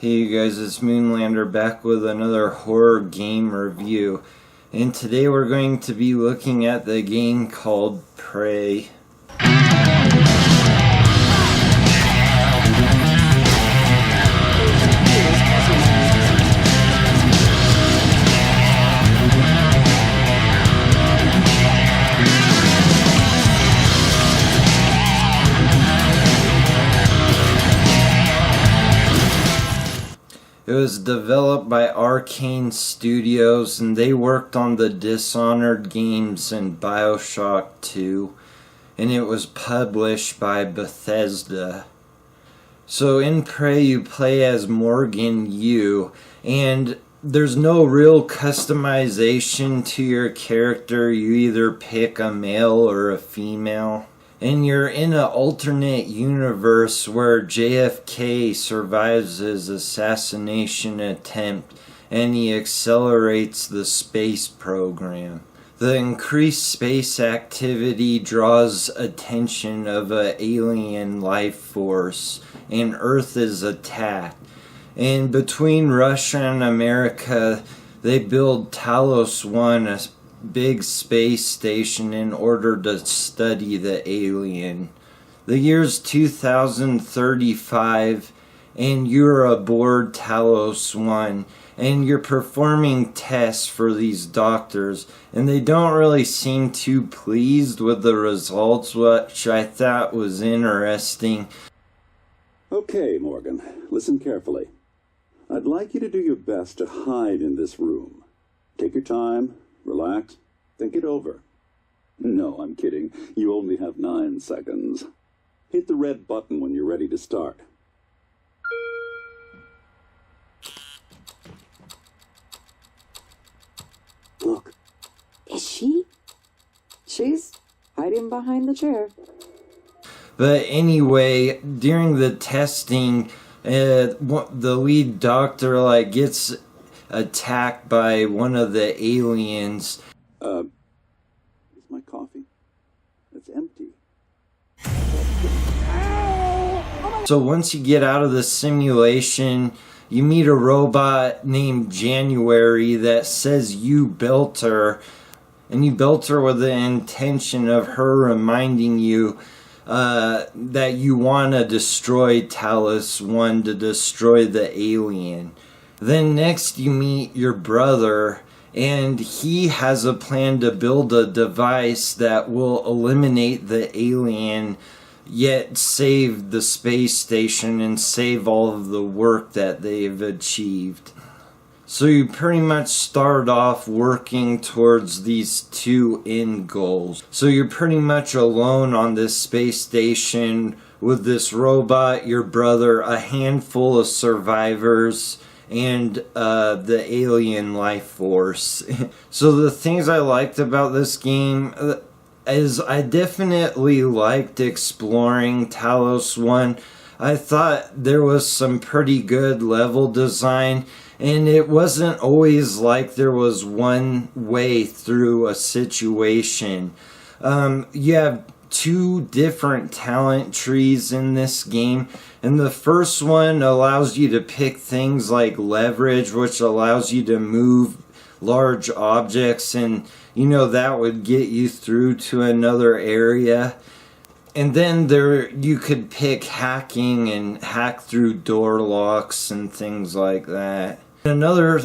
Hey you guys, it's Moonlander back with another horror game review. And today we're going to be looking at the game called Prey. It was developed by Arcane Studios, and they worked on the Dishonored games and BioShock 2, and it was published by Bethesda. So in Prey you play as Morgan Yu, and there's no real customization to your character. You either pick a male or a female. And you're in an alternate universe where JFK survives his assassination attempt and he accelerates the space program. The increased space activity draws attention of an alien life force, and Earth is attacked. And between Russia and America, they build Talos 1, a big space station, in order to study the alien. The year's 2035 and you're aboard Talos 1 and you're performing tests for these doctors, and they don't really seem too pleased with the results, which I thought was interesting. Okay, Morgan, listen carefully. I'd like you to do your best to hide in this room. Take your time. Relax. Think it over. No, I'm kidding. You only have 9 seconds. Hit the red button when you're ready to start. Look. Is she? She's hiding behind the chair. But anyway, during the testing, the lead doctor gets attacked by one of the aliens. Is my coffee? It's empty. So once you get out of the simulation, you meet a robot named January that says you built her, and you built her with the intention of her reminding you that you want to destroy Talos 1 to destroy the alien. Then next you meet your brother, and he has a plan to build a device that will eliminate the alien, yet save the space station and save all of the work that they've achieved. So you pretty much start off working towards these two end goals. So you're pretty much alone on this space station with this robot, your brother, a handful of survivors, and the alien life force. So the things I liked about this game is I definitely liked exploring Talos 1. I thought there was some pretty good level design, and it wasn't always like there was one way through a situation. You have 2 different talent trees in this game, and the first one allows you to pick things like leverage, which allows you to move large objects, and that would get you through to another area. And then you could pick hacking and hack through door locks and things like that. Another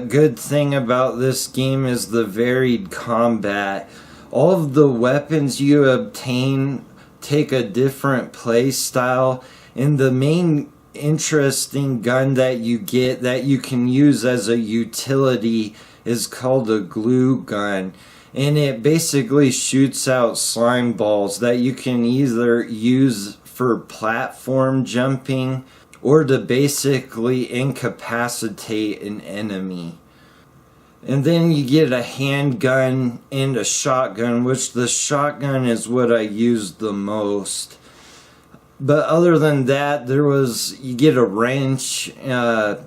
good thing about this game is the varied combat. All of the weapons you obtain take a different play style, and the main interesting gun that you get that you can use as a utility is called a glue gun, and it basically shoots out slime balls that you can either use for platform jumping or to basically incapacitate an enemy. And then you get a handgun and a shotgun, which the shotgun is what I used the most. But other than that, you get a wrench, a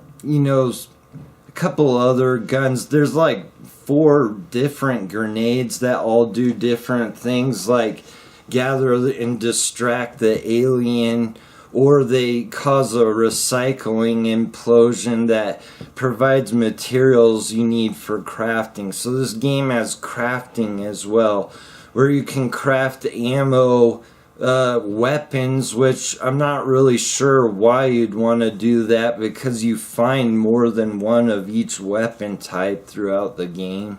couple other guns. There's 4 different grenades that all do different things, like gather and distract the alien, or they cause a recycling implosion that provides materials you need for crafting. So this game has crafting as well, where you can craft ammo, weapons, which I'm not really sure why you'd want to do that, because you find more than one of each weapon type throughout the game.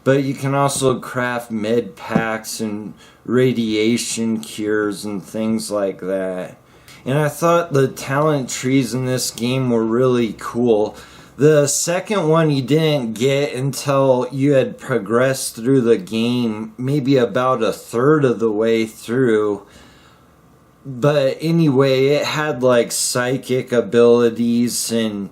But you can also craft med packs and radiation cures and things like that. And I thought the talent trees in this game were really cool. The second one you didn't get until you had progressed through the game, maybe about a third of the way through. But anyway, it had like psychic abilities, and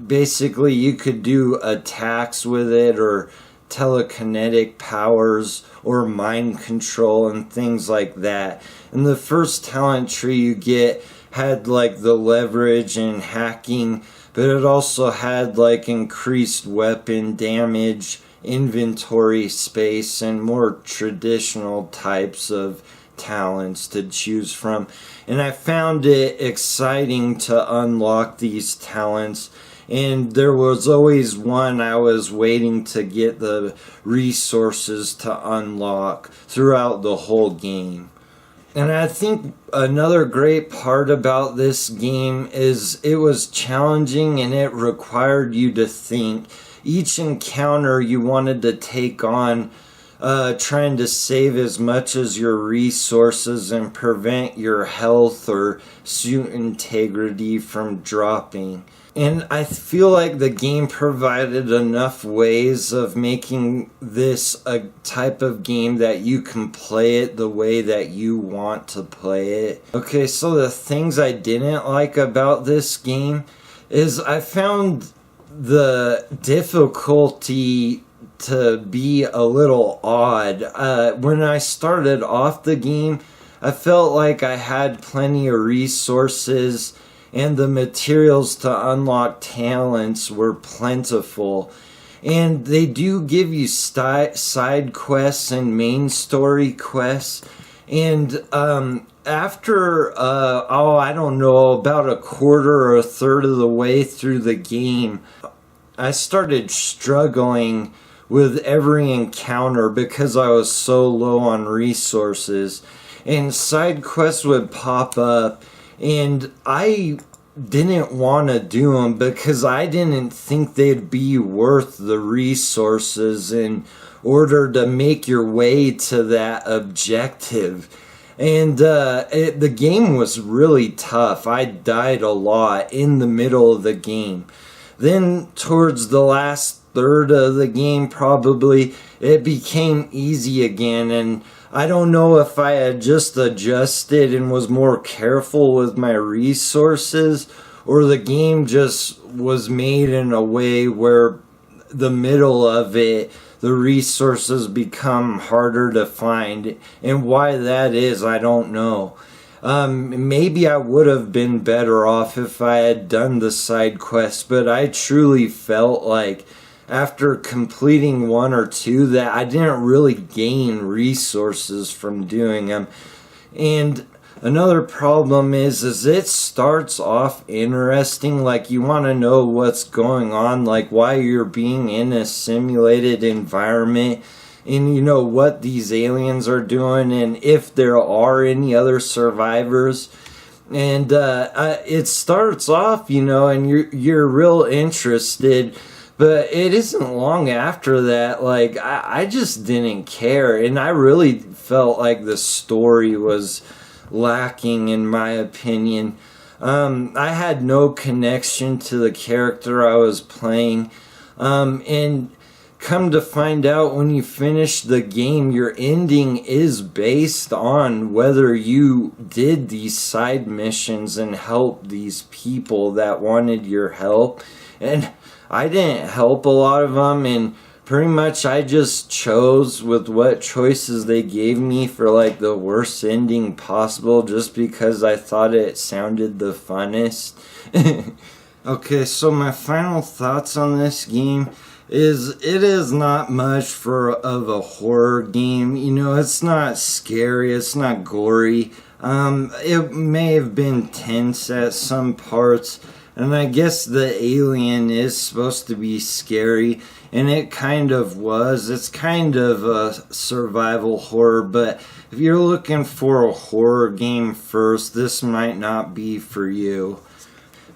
basically you could do attacks with it, or telekinetic powers, or mind control and things like that. And the first talent tree you get had like the leverage and hacking, but it also had like increased weapon damage, inventory space, and more traditional types of talents to choose from. And I found it exciting to unlock these talents, and there was always one I was waiting to get the resources to unlock throughout the whole game. And I think another great part about this game is it was challenging and it required you to think. Each encounter you wanted to take on, trying to save as much as your resources and prevent your health or suit integrity from dropping. And I feel like the game provided enough ways of making this a type of game that you can play it the way that you want to play it. Okay, so the things I didn't like about this game is I found the difficulty to be a little odd. When I started off the game, I felt like I had plenty of resources, and the materials to unlock talents were plentiful. And they do give you side quests and main story quests. And after, I don't know, about a quarter or a third of the way through the game, I started struggling with every encounter because I was so low on resources. And side quests would pop up, and I didn't want to do them because I didn't think they'd be worth the resources in order to make your way to that objective. And the game was really tough. I died a lot in the middle of the game. Then towards the last third of the game, probably, it became easy again, and I don't know if I had just adjusted and was more careful with my resources, or the game just was made in a way where the middle of it, the resources become harder to find. And why that is, I don't know. Maybe I would have been better off if I had done the side quests, but I truly felt like after completing one or two that I didn't really gain resources from doing them. And another problem is it starts off interesting, like you want to know what's going on, like why you're being in a simulated environment, and you know what these aliens are doing, and if there are any other survivors. And it starts off, you know, and you're real interested. But it isn't long after that, like, I just didn't care. And I really felt like the story was lacking, in my opinion. I had no connection to the character I was playing. And come to find out, when you finish the game, your ending is based on whether you did these side missions and helped these people that wanted your help. And I didn't help a lot of them, and pretty much I just chose with what choices they gave me for like the worst ending possible, just because I thought it sounded the funnest. Okay, so my final thoughts on this game is it is not much of a horror game. You know, it's not scary, it's not gory. It may have been tense at some parts, and I guess the alien is supposed to be scary, and it kind of was. It's kind of a survival horror, but if you're looking for a horror game first, this might not be for you.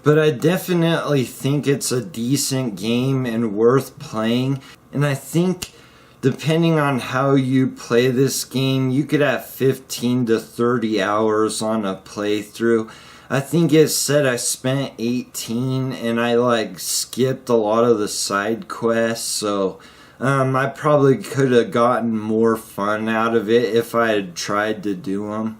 But I definitely think it's a decent game and worth playing, and I think depending on how you play this game, you could have 15 to 30 hours on a playthrough. I think it said I spent 18 and I skipped a lot of the side quests, so I probably could have gotten more fun out of it if I had tried to do them.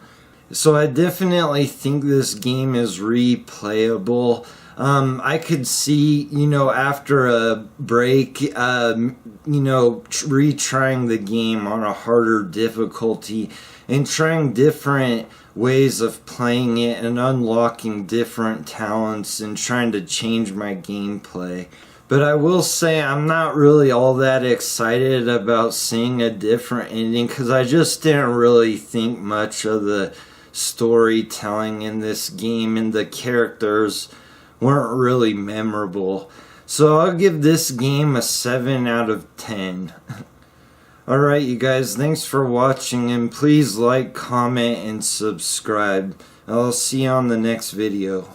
So I definitely think this game is replayable. I could see, after a break, retrying the game on a harder difficulty and trying different ways of playing it and unlocking different talents and trying to change my gameplay. But I will say I'm not really all that excited about seeing a different ending because I just didn't really think much of the storytelling in this game, and the characters weren't really memorable. So I'll give this game a 7 out of 10. Alright you guys, thanks for watching, and please like, comment, and subscribe. I'll see you on the next video.